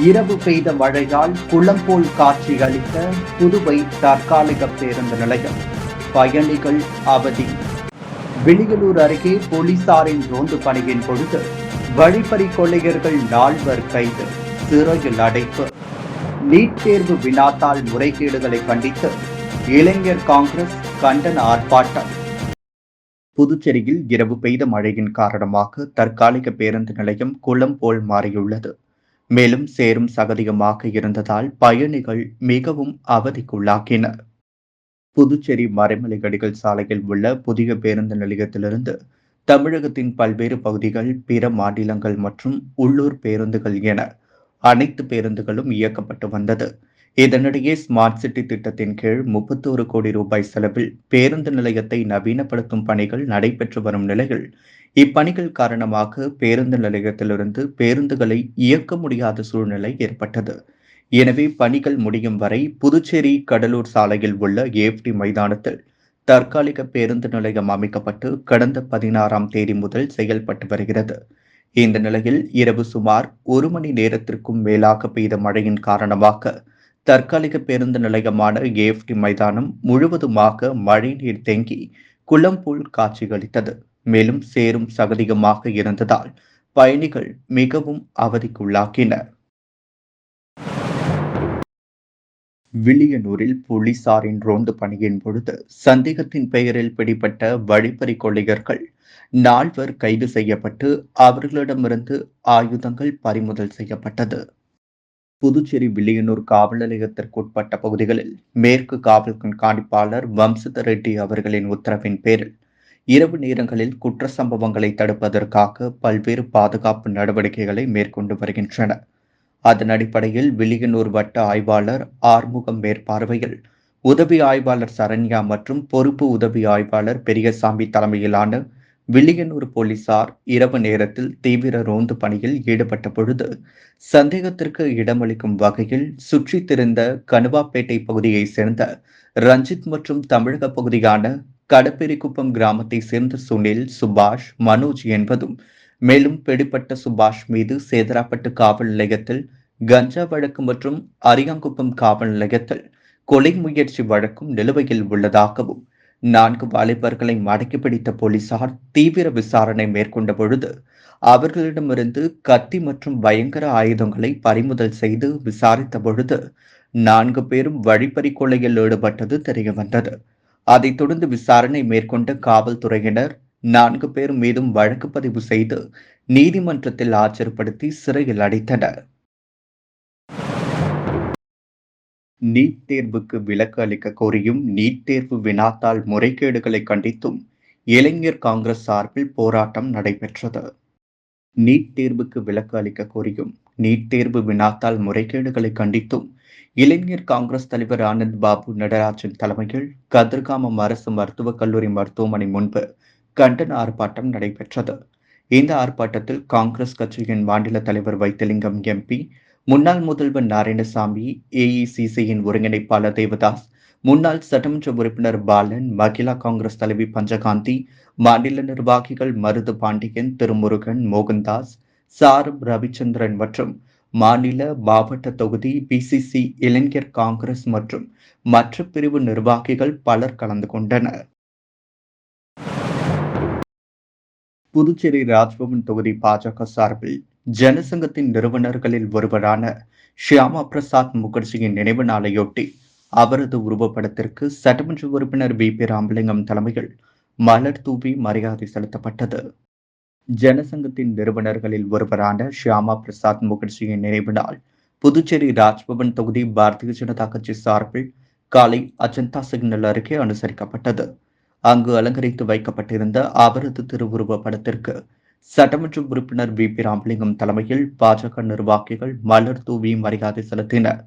இரவு பெய்த மழையால் குளம் போல் காட்சியளித்த புதுவை தற்காலிக பேருந்து நிலையம். பயணிகள் அவதி. விளியனூர் அருகே போலீசாரின் ரோந்து பணியின் பொழுது வழிப்பறி கொள்ளையர்கள் 4 கைது, சிறையில் அடைப்பு. நீட் தேர்வு வினாத்தாள் முறைகேடுகளை கண்டித்து இளைஞர் காங்கிரஸ் கண்டன ஆர்ப்பாட்டம். புதுச்சேரியில் இரவு பெய்த மழையின் காரணமாக தற்காலிக பேருந்து நிலையம் குளம் போல் மாறியுள்ளது. மேலும் சேரும் சகதியுமாக இருந்ததால் பயணிகள் மிகவும் அவதிக்குள்ளாக்கினர். புதுச்சேரி மறைமலையடிகள் சாலையில் உள்ள புதிய பேருந்து நிலையத்திலிருந்து தமிழகத்தின் பல்வேறு பகுதிகள், பிற மாநிலங்கள் மற்றும் உள்ளூர் பேருந்துகள் என அனைத்து பேருந்துகளும் இயக்கப்பட்டு வந்தது. இதனிடையே ஸ்மார்ட் சிட்டி திட்டத்தின் கீழ் 31 கோடி ரூபாய் செலவில் பேருந்து நிலையத்தை நவீனப்படுத்தும் பணிகள் நடைபெற்று வரும் நிலையில் இப்பணிகள் காரணமாக பேருந்து நிலையத்திலிருந்து பேருந்துகளை இயக்க முடியாத சூழ்நிலை ஏற்பட்டது. எனவே பணிகள் முடியும் வரை புதுச்சேரி கடலூர் சாலையில் உள்ள ஏப்டி மைதானத்தில் தற்காலிக பேருந்து நிலையம் அமைக்கப்பட்டு கடந்த 16ஆம் தேதி முதல் செயல்பட்டு வருகிறது. இந்த நிலையில் இரவு சுமார் 1 மணி நேரத்திற்கும் மேலாக பெய்த மழையின் காரணமாக தற்காலிக பேருந்து நிலையமான ஏப்டி மைதானம் முழுவதுமாக மழைநீர் தேங்கி குளம் போல் காட்சியளித்தது. மேலும் சேரும் சகதியுமாக இருந்ததால் பயணிகள் மிகவும் அவதிக்குள்ளாக்கினர். விளியனூரில் போலீசாரின் ரோந்து பணியின் பொழுது சந்தேகத்தின் பெயரில் பிடிபட்ட வழிப்பறி கொள்ளையர்கள் 4 கைது செய்யப்பட்டு அவர்களிடமிருந்து ஆயுதங்கள் பறிமுதல் செய்யப்பட்டது. புதுச்சேரி விளியனூர் காவல் நிலையத்திற்குட்பட்ட பகுதிகளில் மேற்கு காவல் கண்காணிப்பாளர் வம்சித ரெட்டி அவர்களின் உத்தரவின் பேரில் இரவு நேரங்களில் குற்ற சம்பவங்களை தடுப்பதற்காக பல்வேறு பாதுகாப்பு நடவடிக்கைகளை மேற்கொண்டு வருகின்றனர். அதன் அடிப்படையில் விளியனூர் வட்ட ஆய்வாளர் ஆறுமுகம் மேற்பார்வையில் உதவி ஆய்வாளர் சரண்யா மற்றும் பொறுப்பு உதவி ஆய்வாளர் பெரியசாமி தலைமையிலான விளியனூர் போலீசார் இரவு நேரத்தில் தீவிர ரோந்து பணியில் ஈடுபட்ட பொழுது சந்தேகத்திற்கு இடமளிக்கும் வகையில் சுற்றித் திரிந்த கனுவாப்பேட்டை பகுதியைச் சேர்ந்த ரஞ்சித் மற்றும் தமிழக பகுதியான கடப்பேரிக்குப்பம் கிராமத்தை சேர்ந்த சுனில், சுபாஷ், மனோஜ் என்பதும் மேலும் பிடிப்பட்ட சுபாஷ் மீது சேதராப்பட்டு காவல் நிலையத்தில் கஞ்சா வழக்கு மற்றும் அரியாங்குப்பம் காவல் நிலையத்தில் கொலை முயற்சி வழக்கும் நிலுவையில் உள்ளதாகவும் 4 வாலிபர்களை மடக்கி பிடித்த போலீசார் தீவிர விசாரணை மேற்கொண்ட பொழுது அவர்களிடமிருந்து கத்தி மற்றும் பயங்கர ஆயுதங்களை பறிமுதல் செய்து விசாரித்த பொழுது 4 பேரும் வழிப்பறி கொள்ளையில் ஈடுபட்டது தெரியவந்தது. அதைத் தொடர்ந்து விசாரணை மேற்கொண்ட காவல்துறையினர் 4 பேர் மீதும் வழக்கு பதிவு செய்து நீதிமன்றத்தில் ஆஜர்படுத்தி சிறையில் அடைத்தனர். நீட் தேர்வுக்கு விலக்கு அளிக்க கோரியும் நீட் தேர்வு வினாத்தாள் முறைகேடுகளை கண்டித்தும் இளைஞர் காங்கிரஸ் சார்பில் போராட்டம் நடைபெற்றது. நீட் தேர்வுக்கு விலக்கு அளிக்க கோரியும் நீட் தேர்வு வினாத்தாள் முறைகேடுகளை கண்டித்தும் இளைஞர் காங்கிரஸ் தலைவர் ஆனந்த் பாபு நடராஜன் தலைமையில் கதிர்காமம் அரசு மருத்துவக் கல்லூரி மருத்துவமனை முன்பு கண்டன ஆர்ப்பாட்டம் நடைபெற்றது. இந்த ஆர்ப்பாட்டத்தில் காங்கிரஸ் கட்சியின் மாநில தலைவர் வைத்திலிங்கம் எம்பி, முன்னாள் முதல்வர் நாராயணசாமி, ஏஇசிசியின் ஒருங்கிணைப்பாளர் தேவதாஸ், முன்னாள் சட்டமன்ற உறுப்பினர் பாலன், மகிழா காங்கிரஸ் தலைவி பஞ்சகாந்தி, மாநில நிர்வாகிகள் மருது பாண்டியன், திருமுருகன், மோகன்தாஸ், சாரம் ரவிச்சந்திரன் மற்றும் மாநில மாவட்ட தொகுதி பிசிசி இளைஞர் காங்கிரஸ் மற்றும் மற்ற பிரிவு நிர்வாகிகள் பலர் கலந்து கொண்டனர். புதுச்சேரி ராஜ்பவன் தொகுதி பாஜக சார்பில் ஜனசங்கத்தின் நிறுவனர்களில் ஒருவரான ஷியாமா பிரசாத் முகர்ஜியின் நினைவு நாளையொட்டி அவரது உருவப்படத்திற்கு சட்டமன்ற உறுப்பினர் பி ராமலிங்கம் தலைமையில் மலர் தூவி மரியாதை செலுத்தப்பட்டது. ஜனசங்கத்தின் நிறுவனர்களில் ஒருவரான ஷியாமா பிரசாத் முகர்ஜியின் நினைவு நாள் புதுச்சேரி ராஜ்பவன் தொகுதி பாரதிய ஜனதா கட்சி சார்பில் காலை அஜந்தா சிக்னல் அருகே அனுசரிக்கப்பட்டது. அங்கு அலங்கரித்து வைக்கப்பட்டிருந்த அவரது திருவுருவ படத்திற்கு சட்டமன்ற உறுப்பினர் பி ராமலிங்கம் தலைமையில் பாஜக நிர்வாகிகள் மலர் தூவி மரியாதை செலுத்தினர்.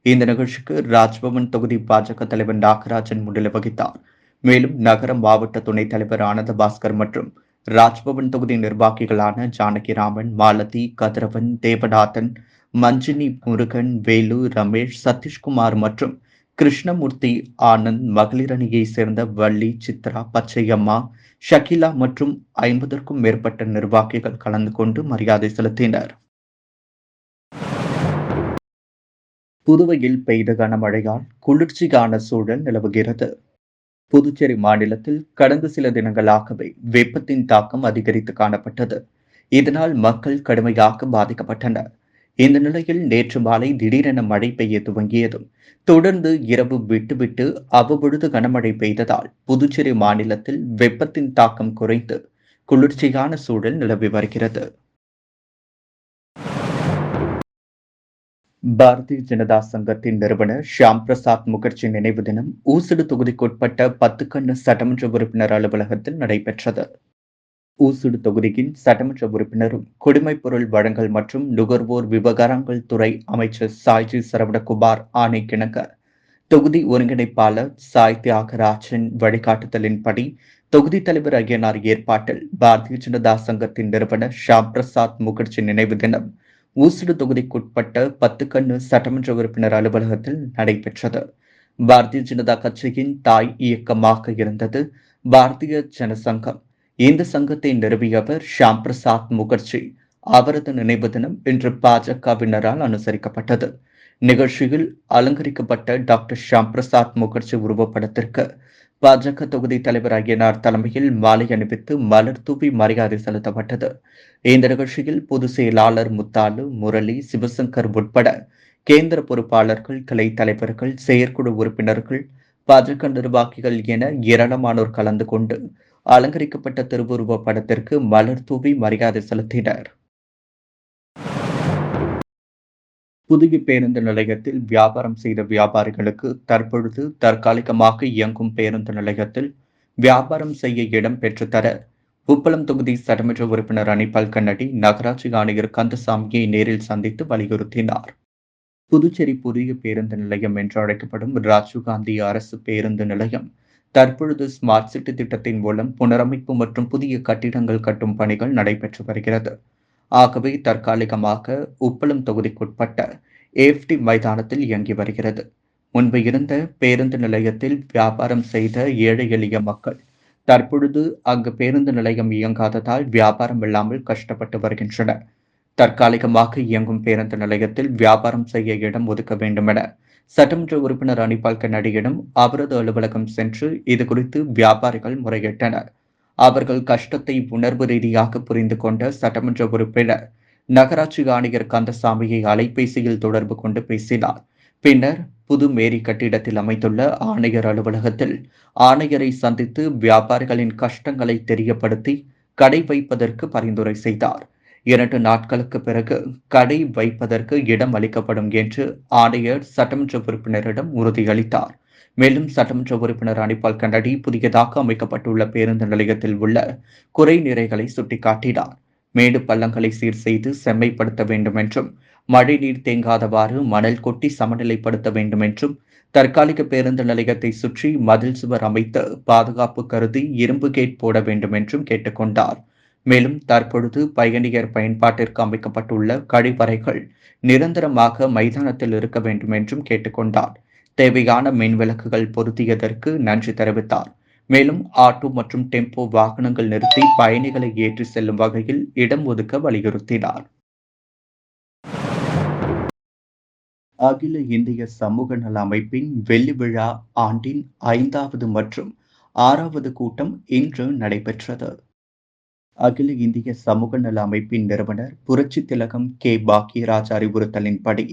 இந்த நிகழ்ச்சிக்கு ராஜ்பவன் தொகுதி பாஜக தலைவர் நாகராஜன் முன்னிலை வகித்தார். மேலும் நகர மாவட்ட துணைத் தலைவர் ஆனந்த பாஸ்கர் மற்றும் ராஜ்பவன் தொகுதி நிர்வாகிகளான ஜானகிராமன், மாலதி, கதிரவன், தேவநாதன், மஞ்சினி, முருகன், வேலு, ரமேஷ், சதீஷ்குமார் மற்றும் கிருஷ்ணமூர்த்தி, ஆனந்த், மகளிர் அணியை சேர்ந்த வள்ளி, சித்ரா, பச்சையம்மா, ஷகிலா மற்றும் 50க்கும் மேற்பட்ட நிர்வாகிகள் கலந்து கொண்டு மரியாதை செலுத்தினர். புதுவையில் பெய்த கனமழையால் குளிர்ச்சியான சூழல் நிலவுகிறது. புதுச்சேரி மாநிலத்தில் கடந்த சில தினங்களாகவே வெப்பத்தின் தாக்கம் அதிகரித்து காணப்பட்டது. இதனால் மக்கள் கடுமையாக பாதிக்கப்பட்டனர். இந்த நிலையில் நேற்று மாலை திடீரென மழை பெய்ய துவங்கியதும் தொடர்ந்து இரவு விட்டுவிட்டு அவ்வப்பொழுது கனமழை பெய்ததால் புதுச்சேரி மாநிலத்தில் வெப்பத்தின் தாக்கம் குறைந்து குளிர்ச்சியான சூழல் நிலவி வருகிறது. பாரதிய ஜனதா சங்கத்தின் நிறுவனர் ஷியாம் பிரசாத் முகர்ஜி நினைவு தினம் ஊசுடு தொகுதிக்குட்பட்ட பத்துக்கண்ணு சட்டமன்ற உறுப்பினர் அலுவலகத்தில் நடைபெற்றது. ஊசுடு தொகுதியின் சட்டமன்ற உறுப்பினரும் குடிமைப் பொருள் வழங்கல் மற்றும் நுகர்வோர் விவகாரங்கள் துறை அமைச்சர் சாய்ஜி சரவணகுமார் ஆணைக்கிணங்க தொகுதி ஒருங்கிணைப்பாளர் சாய் தியாகராஜன் வழிகாட்டுதலின்படி தொகுதி தலைவர் ஐயனார் ஏற்பாட்டில் பாரதிய ஜனதா சங்கத்தின் நிறுவனர் ஷியாம் பிரசாத் முகர்ஜி நினைவு தினம் ஊசுடு தொகுதிக்குட்பட்ட பத்துக்கண்ணு சட்டமன்ற உறுப்பினர் அலுவலகத்தில் நடைபெற்றது. பாரதிய ஜனதா கட்சியின் தாய் இயக்கமாக இருந்தது பாரதிய ஜனசங்கம். இந்த சங்கத்தை நிறுவியவர் ஷியாம் பிரசாத் முகர்ஜி. அவரது நினைவு தினம் இன்று பாஜகவினரால் அனுசரிக்கப்பட்டது. நிகழ்ச்சியில் அலங்கரிக்கப்பட்ட டாக்டர் ஷியாம் பிரசாத் முகர்ஜி உருவப்படத்திற்கு பாஜக தொகுதி தலைவர் ஐயனார் தலைமையில் மாலை அணிவித்து மலர் தூவி மரியாதை செலுத்தப்பட்டது. இந்த நிகழ்ச்சியில் பொதுச் செயலாளர் முத்தாலு, முரளி, சிவசங்கர் உட்பட கேந்திர பொறுப்பாளர்கள், கிளை தலைவர்கள், செயற்குழு உறுப்பினர்கள், பாஜக நிர்வாகிகள் என ஏராளமானோர் கலந்து கொண்டு அலங்கரிக்கப்பட்ட திருவுருவ படத்திற்கு மலர் தூவி மரியாதை செலுத்தினர். புதிய பேருந்து நிலையத்தில் வியாபாரம் செய்த வியாபாரிகளுக்கு தற்பொழுது தற்காலிகமாக இயங்கும் பேருந்து நிலையத்தில் வியாபாரம் செய்ய இடம் பெற்றுத்தர உப்பளம் தொகுதி சட்டமன்ற உறுப்பினர் அனிபால் கண்ணடி நகராட்சி ஆணையர் கந்தசாமியை நேரில் சந்தித்து வலியுறுத்தினார். புதுச்சேரி புதிய பேருந்து நிலையம் என்று அழைக்கப்படும் ராஜீவ்காந்தி அரசு பேருந்து நிலையம் தற்பொழுது ஸ்மார்ட் சிட்டி திட்டத்தின் மூலம் புனரமைப்பு மற்றும் புதிய கட்டிடங்கள் கட்டும் பணிகள் நடைபெற்று வருகிறது. ஆகவே தற்காலிகமாக உப்பளம் தொகுதிக்குட்பட்ட ஏஎஃப்டி மைதானத்தில் இயங்கி வருகிறது. முன்பு இருந்த பேருந்து நிலையத்தில் வியாபாரம் செய்த ஏழை எளிய மக்கள் தற்பொழுது அங்கு பேருந்து நிலையம் இயங்காததால் வியாபாரம் இல்லாமல் கஷ்டப்பட்டு வருகின்றனர். தற்காலிகமாக இயங்கும் பேருந்து நிலையத்தில் வியாபாரம் செய்ய இடம் ஒதுக்க வேண்டும் என சட்டமன்ற உறுப்பினர் அனிபால் கண்ணடியிடம் அவரது அலுவலகம் சென்று இதுகுறித்து வியாபாரிகள் முறையிட்டனர். அவர்கள் கஷ்டத்தை உணர்வு ரீதியாக புரிந்து கொண்ட சட்டமன்ற உறுப்பினர் நகராட்சி ஆணையர் கந்தசாமியை அலைபேசியில் தொடர்பு கொண்டு பேசினார். பின்னர் புது மேரி கட்டிடத்தில் அமைந்துள்ள ஆணையர் அலுவலகத்தில் ஆணையரை சந்தித்து வியாபாரிகளின் கஷ்டங்களை தெரியப்படுத்தி கடை வைப்பதற்கு பரிந்துரை செய்தார். 2 நாட்களுக்கு பிறகு கடை வைப்பதற்கு இடம் அளிக்கப்படும் என்று ஆணையர் சட்டமன்ற உறுப்பினரிடம் உறுதியளித்தார். மேலும் சட்டமன்ற உறுப்பினர் அனிபால் கண்ணடி புதியதாக அமைக்கப்பட்டுள்ள பேருந்து நிலையத்தில் உள்ள குறை நிறைகளை சுட்டிக்காட்டினார். மேடு பள்ளங்களை சீர் செய்து செம்மைப்படுத்த வேண்டும் என்றும் மழைநீர் தேங்காதவாறு மணல் கொட்டி சமநிலைப்படுத்த வேண்டும் என்றும் தற்காலிக பேருந்து நிலையத்தை சுற்றி மதில் சுவர் அமைத்து பாதுகாப்பு கருதி இரும்பு கேட் போட வேண்டும் என்றும் கேட்டுக்கொண்டார். மேலும் தற்பொழுது பயணியர் பயன்பாட்டிற்கு அமைக்கப்பட்டுள்ள கழிவறைகள் நிரந்தரமாக மைதானத்தில் இருக்க வேண்டும் என்றும் கேட்டுக்கொண்டார். தேவையான மின் விளக்குகள் பொருத்தியதற்கு நன்றி தெரிவித்தார். மேலும் ஆட்டோ மற்றும் டெம்போ வாகனங்கள் நிறுத்தி பயணிகளை ஏற்றி செல்லும் வகையில் இடம் ஒதுக்க வலியுறுத்தினார். அகில இந்திய சமூக நல அமைப்பின் வெள்ளி விழா ஆண்டின் 5வது மற்றும் 6வது கூட்டம் இன்று நடைபெற்றது. அகில இந்திய சமூக நல அமைப்பின் நிறுவனர் புரட்சி திலகம் கே பாக்கியராஜ் அறிவுறுத்தலின்படி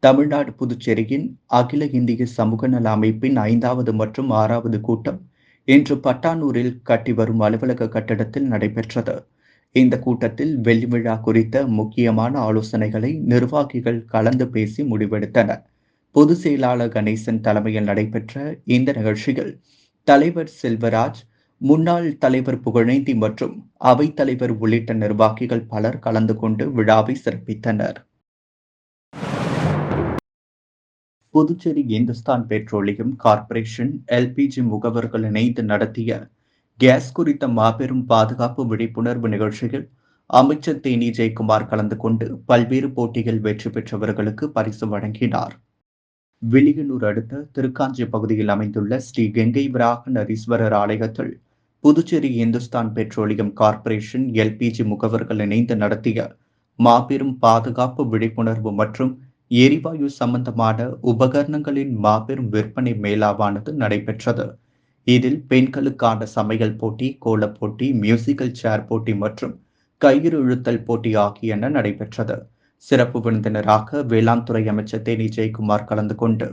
தமிழ்நாடு புதுச்சேரியின் அகில இந்திய சமூக நல அமைப்பின் 5வது மற்றும் 6வது கூட்டம் இன்று பட்டானூரில் கட்டி வரும் அலுவலக கட்டடத்தில் நடைபெற்றது. இந்த கூட்டத்தில் வெள்ளி விழா குறித்த முக்கியமான ஆலோசனைகளை நிர்வாகிகள் கலந்து பேசி முடிவெடுத்தனர். பொதுச் செயலாளர் கணேசன் தலைமையில் நடைபெற்ற இந்த நிகழ்ச்சியில் தலைவர் செல்வராஜ், முன்னாள் தலைவர் புகழேந்தி மற்றும் அவைத் தலைவர் உள்ளிட்ட நிர்வாகிகள் பலர் கலந்து கொண்டு விழாவை சிறப்பித்தனர். Puducherry Hindustan petroleum corporation LPG முகவர்கள் இணைந்து நடத்திய கேஸ் குறித்த மாபெரும் பாதுகாப்பு விழிப்புணர்வு நிகழ்ச்சியில் அமைச்சர் தேனி ஜெயக்குமார் கலந்து கொண்டு பல்வேறு போட்டியில் வெற்றி பெற்றவர்களுக்கு பரிசு வழங்கினார். வில்லியனூர் அடுத்த திருக்காஞ்சி பகுதியில் அமைந்துள்ள ஸ்ரீ கங்கை வராக நரீஸ்வரர் ஆலயத்தில் Puducherry Hindustan petroleum corporation LPG முகவர்கள் இணைந்து நடத்திய மாபெரும் பாதுகாப்பு விழிப்புணர்வு மற்றும் எரிவாயு சம்பந்தமான உபகரணங்களின் மாபெரும் விற்பனை மேளாவானது நடைபெற்றது. இதில் பெண்களுக்கான சமையல் போட்டி, கோலப் போட்டி, மியூசிக்கல் சேர் போட்டி மற்றும் கயிறு இழுத்தல் போட்டி ஆகியன நடைபெற்றது. சிறப்பு விருந்தினராக வேளாண் துறை அமைச்சர் தேனி ஜெயக்குமார் கலந்து கொண்டு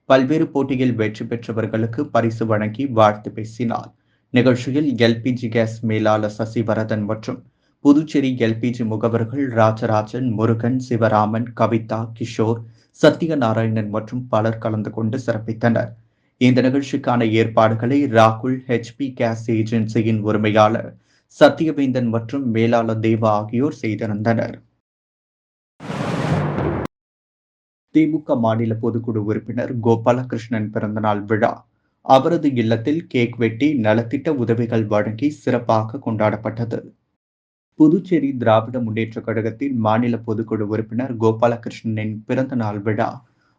பல்வேறு போட்டியில் வெற்றி பெற்றவர்களுக்கு பரிசு வழங்கி வாழ்த்து பேசினார். நிகழ்ச்சியில் எல்பிஜி கேஸ் மேலாளர் சசிவரதன் மற்றும் புதுச்சேரி எல்பிஜி முகவர்கள் ராஜராஜன், முருகன், சிவராமன், கவிதா, கிஷோர், சத்யநாராயணன் மற்றும் பலர் கலந்து கொண்டு சிறப்பித்தனர். இந்த நிகழ்ச்சிக்கான ஏற்பாடுகளை ராகுல் ஹெச்பி கேஸ் ஏஜென்சியின் உரிமையாளர் சத்யவேந்தன் மற்றும் மேலாளர் தேவா ஆகியோர் செய்திருந்தனர். திமுக மாநில பொதுக்குழு உறுப்பினர் கோபாலகிருஷ்ணன் பிறந்தநாள் விழா அவரது இல்லத்தில் கேக் வெட்டி நலத்திட்ட உதவிகள் வழங்கி சிறப்பாக கொண்டாடப்பட்டது. புதுச்சேரி திராவிட முன்னேற்றக் கழகத்தின் மாநில பொதுக்குழு உறுப்பினர் கோபாலகிருஷ்ணனின் பிறந்த நாள் விழா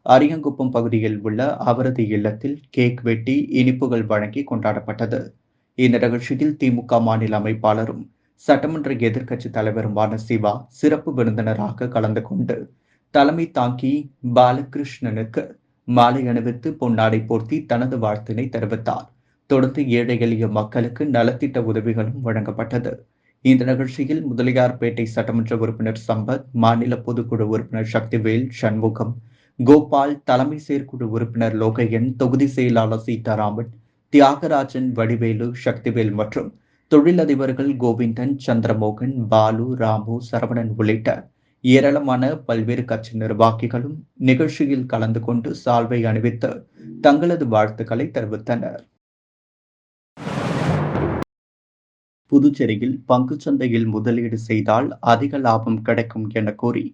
அரியங்குப்பம் பகுதியில் உள்ள அவரது இல்லத்தில் கேக் வெட்டி இனிப்புகள் வழங்கி கொண்டாடப்பட்டது. இந்த நிகழ்ச்சியில் திமுக மாநில அமைப்பாளரும் சட்டமன்ற எதிர்க்கட்சித் தலைவருமான சிவா சிறப்பு விருந்தினராக கலந்து கொண்டு தலைமை தாங்கி பாலகிருஷ்ணனுக்கு மாலை அணிவித்து பொன்னாடை போர்த்தி தனது வாழ்த்தினை தெரிவித்தார். தொடர்ந்து ஏழை எளிய மக்களுக்கு நலத்திட்ட உதவிகளும் வழங்கப்பட்டது. இந்த நிகழ்ச்சியில் முதலியார்பேட்டை சட்டமன்ற உறுப்பினர் சம்பத், மாநில பொதுக்குழு உறுப்பினர் சக்திவேல், சண்முகம், கோபால், தலைமை செயற்குழு உறுப்பினர் லோகையன், தொகுதி செயலாளர் சீதாராமன், தியாகராஜன், வடிவேலு, சக்திவேல் மற்றும் தொழிலதிபர்கள் கோவிந்தன், சந்திரமோகன், பாலு, ராமு, சரவணன் உள்ளிட்ட ஏராளமான பல்வேறு கட்சி நிர்வாகிகளும் நிகழ்ச்சியில் கலந்து கொண்டு சால்வை அணிவித்து தங்களது வாழ்த்துக்களை தெரிவித்தனர். புதுச்சேரியில் பங்குச்சந்தையில் முதலீடு செய்தால் அதிக லாபம் கிடைக்கும் என கூறி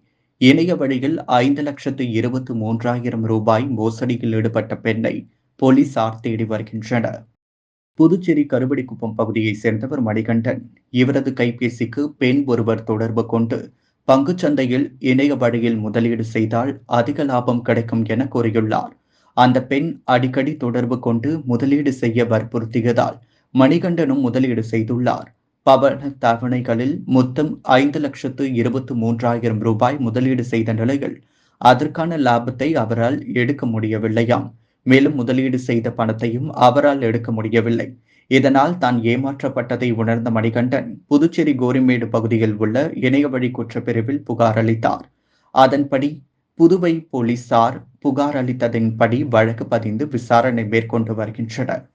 இணைய வழியில் 5,23,000 ரூபாய் மோசடியில் ஈடுபட்ட பெண்ணை போலீசார் தேடி வருகின்றனர். புதுச்சேரி கருவடிக்குப்பம் பகுதியைச் சேர்ந்தவர் மணிகண்டன். இவரது கைபேசிக்கு பெண் ஒருவர் தொடர்பு கொண்டு பங்குச்சந்தையில் இணைய வழியில் முதலீடு செய்தால் அதிக லாபம் கிடைக்கும் என கூறியுள்ளார். அந்த பெண் அடிக்கடி தொடர்பு கொண்டு முதலீடு செய்ய வற்புறுத்தியதால் மணிகண்டனும் முதலீடு செய்துள்ளார். பவன தவணைகளில் மொத்தம் 5,23,000 ரூபாய் முதலீடு செய்த நிலையில் அதற்கான லாபத்தை அவரால் எடுக்க முடியவில்லையாம். மேலும் முதலீடு செய்த பணத்தையும் அவரால் எடுக்க முடியவில்லை. இதனால் தான் ஏமாற்றப்பட்டதை உணர்ந்த மணிகண்டன் புதுச்சேரி கோரிமேடு பகுதியில் உள்ள இணையவழி குற்றப்பிரிவில் புகார் அளித்தார். அதன்படி புதுவை போலீசார் புகார் அளித்ததின்படி வழக்கு பதிந்து விசாரணை மேற்கொண்டு வருகின்றனர்.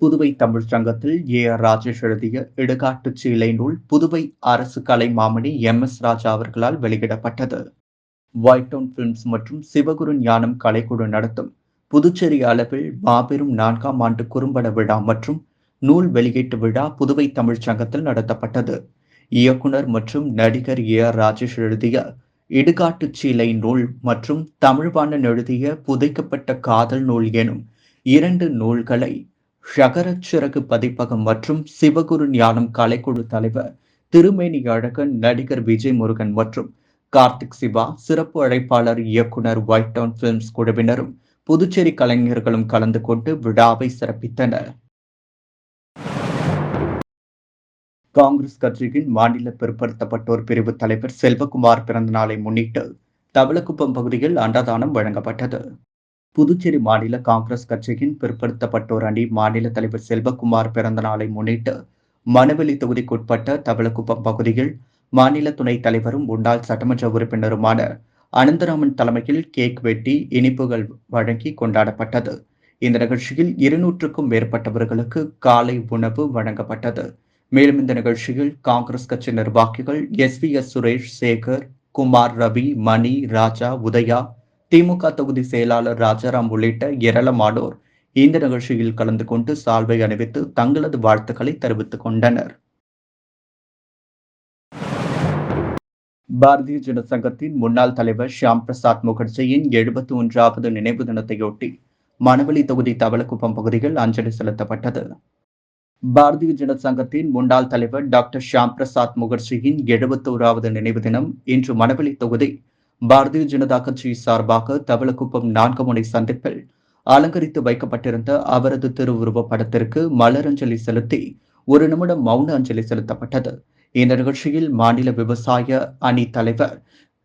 புதுவை தமிழ் சங்கத்தில் AR ராஜேஷ் எழுதிய இடுகாட்டுச் சீலை நூல் புதுவை அரசு கலை மாமணி MS ராஜா அவர்களால் வெளியிடப்பட்டது. ஒயிட் டவுன் பிலிம்ஸ் மற்றும் சிவகுரு ஞானம் கலைக்குழு நடத்தும் புதுச்சேரி அளவில் மாபெரும் 4ஆம் ஆண்டு குறும்பட விழா மற்றும் நூல் வெளியீட்டு விழா புதுவை தமிழ் சங்கத்தில் நடத்தப்பட்டது. இயக்குனர் மற்றும் நடிகர் AR ராஜேஷ் எழுதிய இடுகாட்டுச் சீலை நூல் மற்றும் தமிழ்வாணன் எழுதிய புதைக்கப்பட்ட காதல் நூல் எனும் 2 நூல்களை ஷகரச்சிறகு பதிப்பகம் மற்றும் சிவகுரு ஞானம் கலைக்குழு தலைவர் திருமேனி அழகன், நடிகர் விஜய் முருகன் மற்றும் கார்த்திக் சிவா, சிறப்பு அழைப்பாளர் இயக்குனர் ஒயிட் டவுன் பிலிம்ஸ் குழுவினரும் புதுச்சேரி கலைஞர்களும் கலந்து கொண்டு விழாவை சிறப்பித்தனர். காங்கிரஸ் கட்சியின் மாநில பிற்படுத்தப்பட்டோர் பிரிவு தலைவர் செல்வகுமார் பிறந்த நாளை முன்னிட்டு தவளக்குப்பம் பகுதியில் அன்னதானம் வழங்கப்பட்டது. புதுச்சேரி மாநில காங்கிரஸ் கட்சியின் பிற்படுத்தப்பட்டோர் அணி மாநில தலைவர் செல்வகுமார் பிறந்த நாளை முன்னிட்டு மணவெளி தொகுதிக்குட்பட்ட தவளக்குப்பம் பகுதியில் மாநில துணைத் தலைவரும் முன்னாள் சட்டமன்ற உறுப்பினருமான அனந்தராமன் தலைமையில் கேக் வெட்டி இனிப்புகள் வழங்கி கொண்டாடப்பட்டது. இந்த நிகழ்ச்சியில் 200க்கும் மேற்பட்டவர்களுக்கு காலை உணவு வழங்கப்பட்டது. மேலும் இந்த நிகழ்ச்சியில் காங்கிரஸ் கட்சி நிர்வாகிகள் SVS சுரேஷ், சேகர், குமார், ரவி, மணி, ராஜா, உதயா, திமுக தொகுதி செயலாளர் ராஜாராம் உள்ளிட்ட ஏராளமானோர் இந்த நிகழ்ச்சியில் கலந்து கொண்டு சால்வை அணிவித்து தங்களது வாழ்த்துக்களை தெரிவித்துக் கொண்டனர். பாரதிய ஜனதா சங்கத்தின் முன்னாள் தலைவர் ஷியாம் பிரசாத் முகர்ஜியின் 71வது நினைவு தினத்தையொட்டி மணவெளி தொகுதி தவளக்குப்பம் பகுதியில் அஞ்சலி செலுத்தப்பட்டது. பாரதிய ஜனதா சங்கத்தின் முன்னாள் தலைவர் டாக்டர் ஷியாம் பிரசாத் முகர்ஜியின் 71வது நினைவு தினம் இன்று மணவெளி தொகுதி பாரதிய ஜனதா கட்சி சார்பாக தவளக்குப்பம் 4 முனை சந்திப்பில் அலங்கரித்து வைக்கப்பட்டிருந்த அவரது திருவுருவ படத்திற்கு மலரஞ்சலி செலுத்தி 1 நிமிடம் மௌன அஞ்சலி செலுத்தப்பட்டது. இந்த நிகழ்ச்சியில் மாநில விவசாய அணி தலைவர்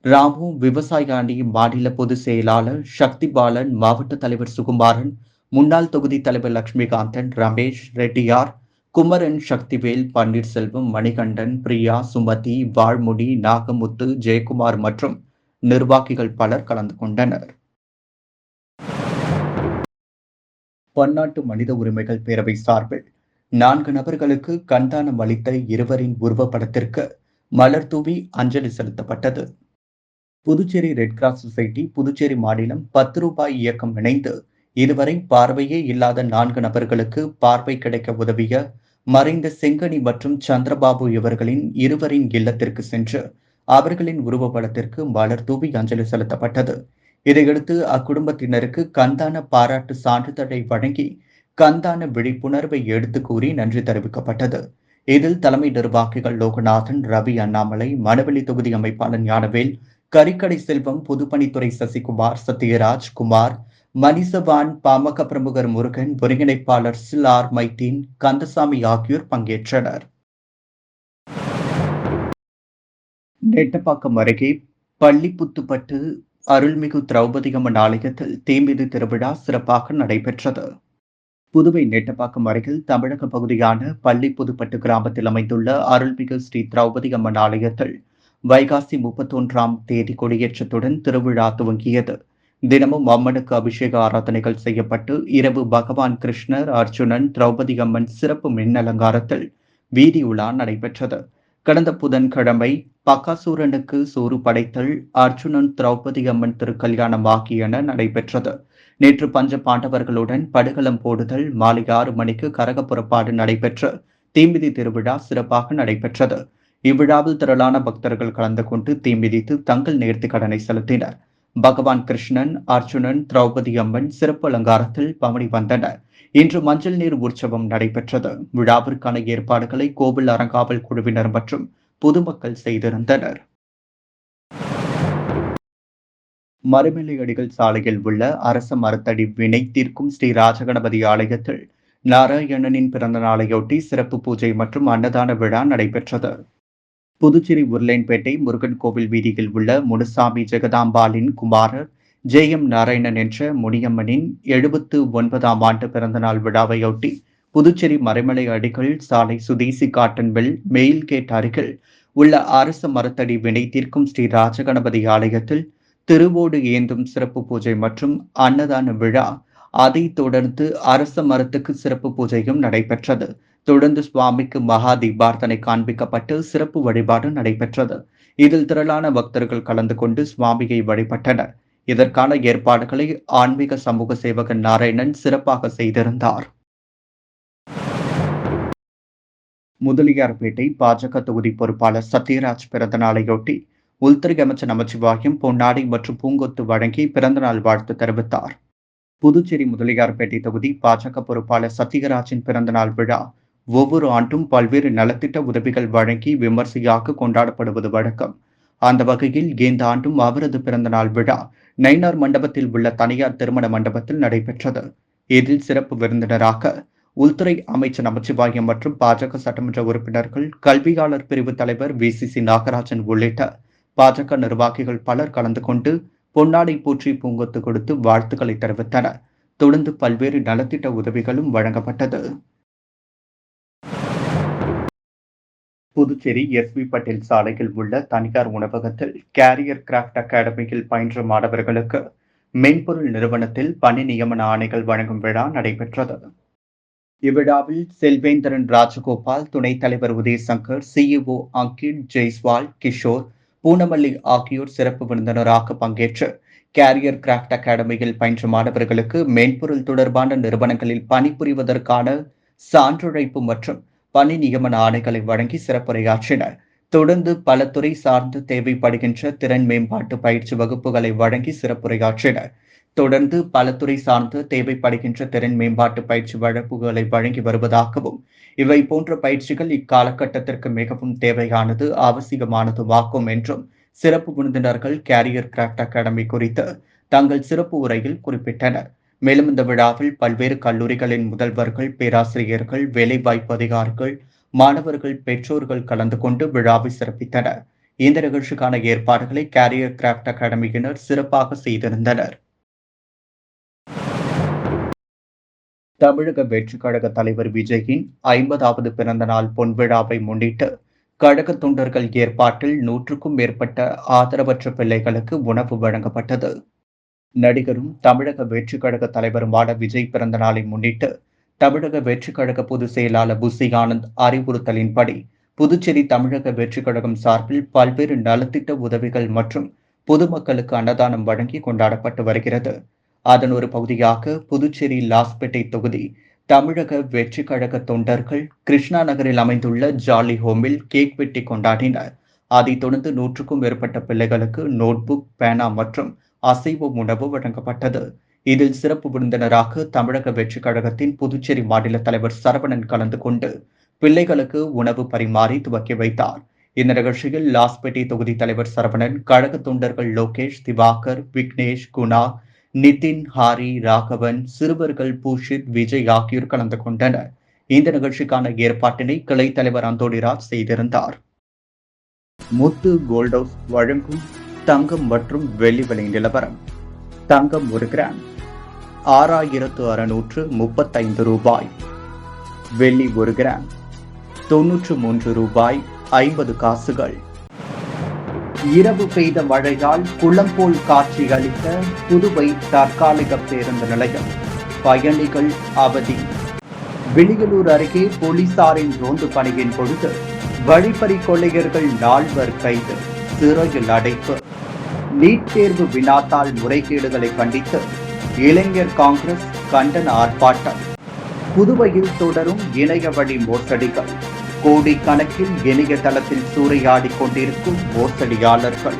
ராமு, விவசாய அணி மாநில பொதுச் செயலாளர் சக்தி பாலன், மாவட்ட தலைவர் சுகுமாரன், முன்னாள் தொகுதி தலைவர் லட்சுமிகாந்தன், ரமேஷ், ரெட்டியார், குமரன், சக்திவேல், பன்னீர்செல்வம், மணிகண்டன், பிரியா, சுமதி, வாழ்முடி, நாகமுத்து, ஜெயக்குமார் மற்றும் நிர்வாகிகள் பலர் கலந்து கொண்டனர். பன்னாட்டு மனித உரிமைகள் பேரவை சார்பில் 4 நபர்களுக்கு கண்தானம் அளித்த இருவரின் உருவப்படத்திற்கு மலர் தூவி அஞ்சலி செலுத்தப்பட்டது. Puducherry red cross society, Puducherry மாநிலம் 10 ரூபாய் இயக்கம் இணைந்து இதுவரை பார்வையே இல்லாத 4 நபர்களுக்கு பார்வை கிடைக்க உதவிய மறைந்த செங்கனி மற்றும் சந்திரபாபு இவர்களின் இருவரின் இல்லத்திற்கு சென்று அவர்களின் உருவப்படத்திற்கு மலர் தூவி அஞ்சலி செலுத்தப்பட்டது. இதையடுத்து அக்குடும்பத்தினருக்கு கண்தான பாராட்டு சான்றிதழை வழங்கி கண்தான விழிப்புணர்வை எடுத்து கூறி நன்றி தெரிவிக்கப்பட்டது. இதில் தலைமை நிர்வாகிகள் லோகநாதன், ரவி, அண்ணாமலை, மணவெளி தொகுதி அமைப்பாளர் ஞானவேல், கரிக்கடை செல்வம், பொதுப்பணித்துறை சசிகுமார், சத்யராஜ், குமார், மணிசவான், பாமக பிரமுகர் முருகன், ஒருங்கிணைப்பாளர் சிலார் மைதீன், கந்தசாமி ஆகியோர் பங்கேற்றனர். நெட்டப்பாக்கம் அருகே பள்ளிப்புத்துப்பட்டு அருள்மிகு திரௌபதி அம்மன் ஆலயத்தில் தீமிதி திருவிழா சிறப்பாக நடைபெற்றது. புதுவை நெட்டப்பாக்கம் அருகில் தமிழக பகுதியான பள்ளிப்புதுப்பட்டு கிராமத்தில் அமைந்துள்ள அருள்மிகு ஸ்ரீ திரௌபதி அம்மன் ஆலயத்தில் வைகாசி 31ஆம் தேதி கொடியேற்றத்துடன் திருவிழா துவங்கியது. தினமும் அம்மனுக்கு அபிஷேக ஆராதனைகள் செய்யப்பட்டு இரவு பகவான் கிருஷ்ணர், அர்ஜுனன், திரௌபதி அம்மன் சிறப்பு மின் அலங்காரத்தில் வீதி உலா நடைபெற்றது. கடந்த புதன்கிழமை பகாசூரனுக்கு சோறு படைத்தல், அர்ஜுனன் திரௌபதி அம்மன் திருக்கல்யாணம் ஆகியன நடைபெற்றது. நேற்று பஞ்ச பாண்டவர்களுடன் படுகளம் போடுதல், மாலை 6 மணிக்கு கரக புறப்பாடு நடைபெற்று தீமிதி திருவிழா சிறப்பாக நடைபெற்றது. இவ்விழாவில் திரளான பக்தர்கள் கலந்து கொண்டு தீமிதித்து தங்கள் நேர்த்திக் கடனை செலுத்தினர். பகவான் கிருஷ்ணன், அர்ஜுனன், திரௌபதி அம்மன் சிறப்பு அலங்காரத்தில் பவனி வந்தனர். இன்று மஞ்சள் நீர் உற்சவம் நடைபெற்றது. விழாவிற்கான ஏற்பாடுகளை கோவில் அறங்காவல் குழுவினர் மற்றும் பொதுமக்கள் செய்திருந்தனர். மருமலையடிகள் சாலையில் உள்ள அரச மரத்தடி வினை தீர்க்கும் ஸ்ரீ ராஜகணபதி ஆலயத்தில் நாராயணனின் பிறந்த நாளையொட்டி சிறப்பு பூஜை மற்றும் அன்னதான விழா நடைபெற்றது. புதுச்சேரி உருளைன்பேட்டை முருகன் கோவில் வீதியில் உள்ள முனுசாமி ஜெகதாம்பாளின் குமாரர் ஜெயம் நாராயணன் என்ற முனியம்மனின் 79ஆம் ஆண்டு பிறந்தநாள் விழாவையொட்டி புதுச்சேரி மறைமலை அடிகள் சாலை சுதேசி காட்டன்வெல் மெயில் கேட் அருகில் உள்ள அரச மரத்தடி வினை தீர்க்கும் ஸ்ரீ ராஜகணபதி ஆலயத்தில் திருவோடு ஏந்தும் சிறப்பு பூஜை மற்றும் அன்னதான விழா, அதைத் தொடர்ந்து அரச மரத்துக்கு சிறப்பு பூஜையும் நடைபெற்றது. தொடர்ந்து சுவாமிக்கு மகா தீபார்த்தனை காண்பிக்கப்பட்டு சிறப்பு வழிபாடு நடைபெற்றது. இதில் திரளான பக்தர்கள் கலந்து கொண்டு சுவாமியை வழிபட்டனர். இதற்கான ஏற்பாடுகளை ஆன்மீக சமூக சேவகன் நாராயணன் சிறப்பாக செய்திருந்தார். முதலியார்பேட்டை பாஜக தொகுதி பொறுப்பாளர் சத்யராஜ் பிறந்த நாளையொட்டி உள்துறை அமைச்சர் நமச்சிவாயம் பொன்னாடை மற்றும் பூங்கொத்து வழங்கி பிறந்தநாள் வாழ்த்து தெரிவித்தார். புதுச்சேரி முதலியார்பேட்டை தொகுதி பாஜக பொறுப்பாளர் சத்யராஜின் பிறந்தநாள் விழா ஒவ்வொரு ஆண்டும் பல்வேறு நலத்திட்ட உதவிகள் வழங்கி விமர்சையாக கொண்டாடப்படுவது வழக்கம். அந்த வகையில் இந்த ஆண்டும் அவரது பிறந்தநாள் விழா நயினார் மண்டபத்தில் உள்ள தனியார் திருமண மண்டபத்தில் நடைபெற்றது. இதில் சிறப்பு விருந்தினராக உள்துறை அமைச்சர் நமச்சிவாயம் மற்றும் பாஜக சட்டமன்ற உறுப்பினர்கள், கல்வியாளர் பிரிவு தலைவர் VCC நாகராஜன் உள்ளிட்ட பாஜக நிர்வாகிகள் பலர் கலந்து கொண்டு பொன்னாடை போற்றி பூங்கொத்து கொடுத்து வாழ்த்துக்களை தெரிவித்தனர். தொடர்ந்து பல்வேறு நலத்திட்ட உதவிகளும் வழங்கப்பட்டது. புதுச்சேரி SV பட்டேல் சாலையில் உள்ள தனியார் உணவகத்தில் கேரியர் கிராஃப்ட் அகாடமியில் பயின்ற மாணவர்களுக்கு மென்பொருள் நிறுவனத்தில் பணி நியமன ஆணைகள் வழங்கும் விழா நடைபெற்றது. இவ்விழாவில் செல்வேந்திரன் ராஜகோபால், துணைத் தலைவர் உதயசங்கர், CEO அங்கிட், ஜெய்ஸ்வால், கிஷோர், பூனமல்லி ஆகியோர் சிறப்பு விருந்தினராக பங்கேற்று கேரியர் கிராஃப்ட் அகாடமியில் பயின்ற மாணவர்களுக்கு மென்பொருள் தொடர்பான நிறுவனங்களில் பணிபுரிவதற்கான சான்றிதழ் மற்றும் பணி நியமன ஆணைகளை வழங்கி சிறப்புரையாற்றினர். தொடர்ந்து பல துறை சார்ந்து தேவைப்படுகின்ற திறன் மேம்பாட்டு பயிற்சி வகுப்புகளை வழங்கி சிறப்புரையாற்றினர். தொடர்ந்து பல துறை சார்ந்து தேவைப்படுகின்ற திறன் மேம்பாட்டு பயிற்சி வகுப்புகளை வழங்கி வருவதாகவும், இவை போன்ற பயிற்சிகள் இக்காலகட்டத்திற்கு மிகவும் தேவையானது, அவசியமானதுமாகும் என்றும் சிறப்பு விருந்தினர்கள் கேரியர் கிராஃப்ட் அகாடமி குறித்து தங்கள் சிறப்பு உரையில் குறிப்பிட்டனர். மேலும் இந்த விழாவில் பல்வேறு கல்லூரிகளின் முதல்வர்கள், பேராசிரியர்கள், வேலைவாய்ப்பு அதிகாரிகள், மாணவர்கள் பெற்றோர்கள் கலந்து கொண்டு விழாவை சிறப்பித்தனர். இந்த நிகழ்ச்சிக்கான ஏற்பாடுகளை கேரியர் கிராஃப்ட் அகாடமியினர் சிறப்பாக செய்திருந்தனர். தமிழக வெற்றி கழக தலைவர் விஜயின் 50வது பிறந்த நாள் பொன்விழாவை முன்னிட்டு கழக தொண்டர்கள் ஏற்பாட்டில் 100க்கும் மேற்பட்ட ஆதரவற்ற பிள்ளைகளுக்கு உணவு வழங்கப்பட்டது. நடிகரும் தமிழக வெற்றி கழக தலைவருமான விஜய் பிறந்த நாளை முன்னிட்டு தமிழக வெற்றி கழக பொதுச் செயலாளர் புசி ஆனந்த் அறிவுறுத்தலின்படி புதுச்சேரி தமிழக வெற்றி கழகம் சார்பில் பல்வேறு நலத்திட்ட உதவிகள் மற்றும் பொதுமக்களுக்கு அன்னதானம் வழங்கி கொண்டாடப்பட்டு வருகிறது. அதன் ஒரு பகுதியாக புதுச்சேரி லாஸ்பேட்டை தொகுதி தமிழக வெற்றி கழக தொண்டர்கள் கிருஷ்ணா நகரில் அமைந்துள்ள ஜாலி ஹோமில் கேக் வெட்டி கொண்டாடினர். அதைத் தொடர்ந்து 100க்கும் மேற்பட்ட பிள்ளைகளுக்கு நோட்புக், பேனா மற்றும் அசைவ உணவு வழங்கப்பட்டது. இதில் சிறப்பு விருந்தினராக தமிழக வெற்றி கழகத்தின் புதுச்சேரி மாநில தலைவர் சரவணன் கலந்து கொண்டு பிள்ளைகளுக்கு உணவு பரிமாறி துவக்கி வைத்தார். இந்த நிகழ்ச்சியில் லாஸ்பேட்டை தொகுதி தலைவர் சரவணன், கழக தொண்டர்கள் லோகேஷ், திவாகர், விக்னேஷ், குணா, நிதின், ஹாரி, ராகவன், சிறுவர்கள் பூஷித், விஜய் ஆகியோர் கலந்து கொண்டனர். இந்த நிகழ்ச்சிக்கான ஏற்பாட்டினை கிளை தலைவர் அந்தோணிராஜ் செய்திருந்தார். முத்து கோல்ட் ஹவுஸ் வழங்கும் தங்கம் மற்றும் வெள்ளி விலை நிலவரம். தங்கம் 1 கிராம் 6635 ரூபாய். வெள்ளி 1 கிராம் 93 ரூபாய் 50 காசுகள். இரவு பெய்த மழையால் குளம் போல் காட்சி அளித்த புதுவை தற்காலிக பேருந்து நிலையம். பயணிகள் அவதி. விளியலூர் அருகே போலீசாரின் ரோந்து பணியின் பொழுது வழிப்பறி கொள்ளையர்கள் 4 கைது, சிறையில் அடைப்பு. நீட் தேர்வு வினாத்தாள் முறைகேடுகளை கண்டித்து இளைஞர் காங்கிரஸ் கண்டன ஆர்ப்பாட்டம். புதுவையில் தொடரும் இணைய வழி மோசடிகள். கோடிக்கணக்கில் இணையதளத்தில் சூறையாடிக் கொண்டிருக்கும் மோசடியாளர்கள்.